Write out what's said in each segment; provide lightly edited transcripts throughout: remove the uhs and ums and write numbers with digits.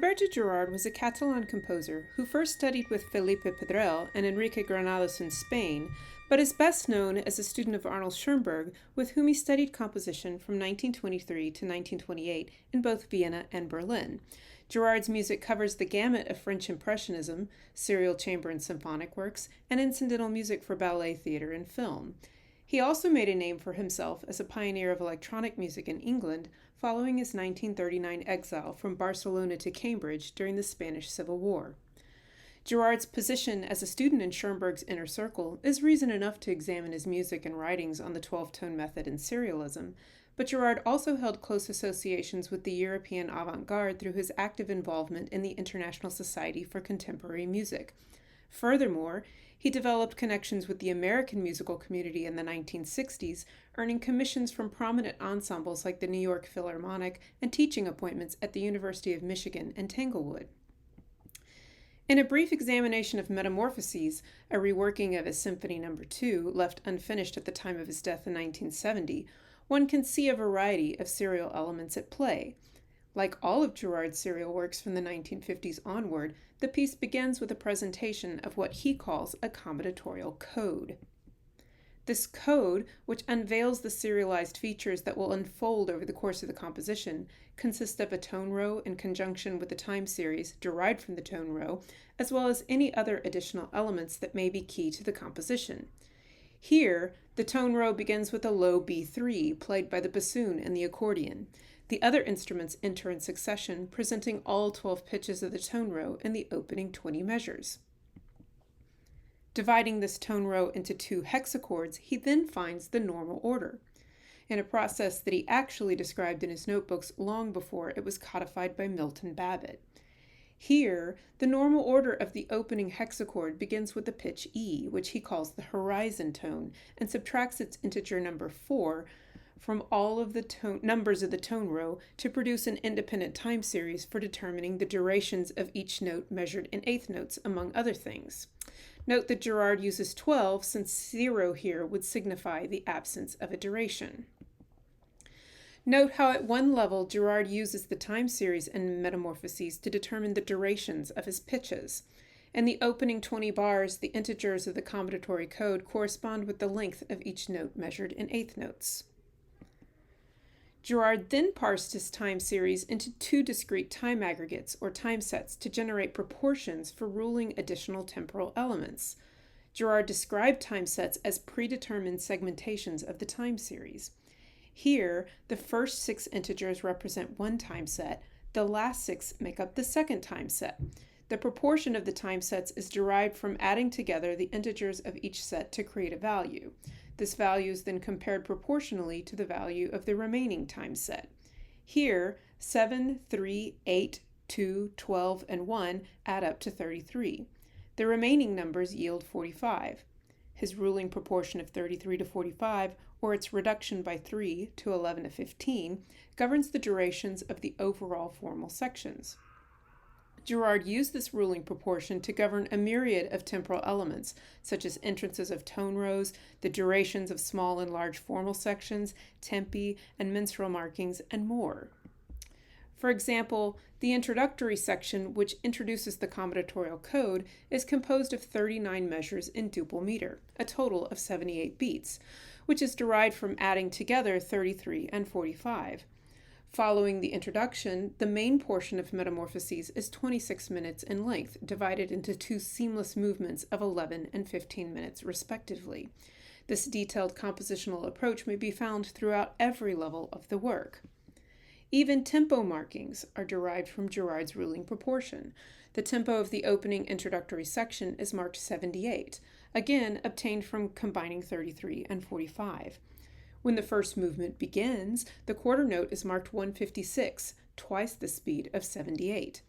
Roberto Gerhard was a Catalan composer who first studied with Felipe Pedrell and Enrique Granados in Spain, but is best known as a student of Arnold Schoenberg, with whom he studied composition from 1923 to 1928 in both Vienna and Berlin. Gerhard's music covers the gamut of French Impressionism, serial chamber and symphonic works, and incidental music for ballet, theater, and film. He also made a name for himself as a pioneer of electronic music in England, following his 1939 exile from Barcelona to Cambridge during the Spanish Civil War. Gerhard's position as a student in Schoenberg's inner circle is reason enough to examine his music and writings on the 12-tone method and serialism, but Gerhard also held close associations with the European avant-garde through his active involvement in the International Society for Contemporary Music. Furthermore, he developed connections with the American musical community in the 1960s, earning commissions from prominent ensembles like the New York Philharmonic and teaching appointments at the University of Michigan and Tanglewood. In a brief examination of Metamorphoses, a reworking of his Symphony No. 2, left unfinished at the time of his death in 1970, one can see a variety of serial elements at play. Like all of Gerhard's serial works from the 1950s onward, the piece begins with a presentation of what he calls a combinatorial code. This code, which unveils the serialized features that will unfold over the course of the composition, consists of a tone row in conjunction with the time series derived from the tone row, as well as any other additional elements that may be key to the composition. Here, the tone row begins with a low B3 played by the bassoon and the accordion. The other instruments enter in succession, presenting all 12 pitches of the tone row in the opening 20 measures. Dividing this tone row into 2 hexachords, he then finds the normal order, in a process that he actually described in his notebooks long before it was codified by Milton Babbitt. Here, the normal order of the opening hexachord begins with the pitch E, which he calls the horizon tone, and subtracts its integer number 4 from all of the numbers of the tone row to produce an independent time series for determining the durations of each note measured in eighth notes, among other things. Note that Gerhard uses 12 since 0 here would signify the absence of a duration. Note how at one level Gerhard uses the time series in Metamorphoses to determine the durations of his pitches. In the opening 20 bars, the integers of the combinatory code correspond with the length of each note measured in eighth notes. Gerhard then parsed his time series into 2 discrete time aggregates, or time sets, to generate proportions for ruling additional temporal elements. Gerhard described time sets as predetermined segmentations of the time series. Here, the first 6 integers represent one time set, the last 6 make up the second time set. The proportion of the time sets is derived from adding together the integers of each set to create a value. This value is then compared proportionally to the value of the remaining time set. Here, 7, 3, 8, 2, 12, and 1 add up to 33. The remaining numbers yield 45. His ruling proportion of 33 to 45, or its reduction by 3 to 11 to 15, governs the durations of the overall formal sections. Gerhard used this ruling proportion to govern a myriad of temporal elements, such as entrances of tone rows, the durations of small and large formal sections, tempi, and minstrel markings, and more. For example, the introductory section, which introduces the combinatorial code, is composed of 39 measures in duple meter, a total of 78 beats, which is derived from adding together 33 and 45. Following the introduction, the main portion of Metamorphoses is 26 minutes in length, divided into 2 seamless movements of 11 and 15 minutes respectively. This detailed compositional approach may be found throughout every level of the work. Even tempo markings are derived from Gerhard's ruling proportion. The tempo of the opening introductory section is marked 78, again obtained from combining 33 and 45. When the first movement begins, the quarter note is marked 156, twice the speed of 78.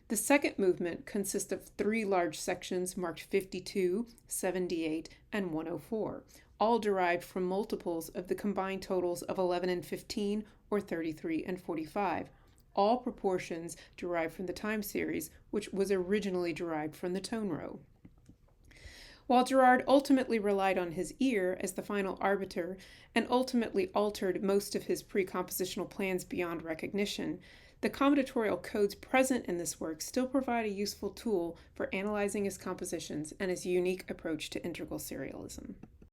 The second movement consists of 3 large sections marked 52, 78, and 104, all derived from multiples of the combined totals of 11 and 15, or 33 and 45, all proportions derived from the time series, which was originally derived from the tone row. While Gerhard ultimately relied on his ear as the final arbiter and ultimately altered most of his pre-compositional plans beyond recognition, The combinatorial codes present in this work still provide a useful tool for analyzing his compositions and his unique approach to integral serialism.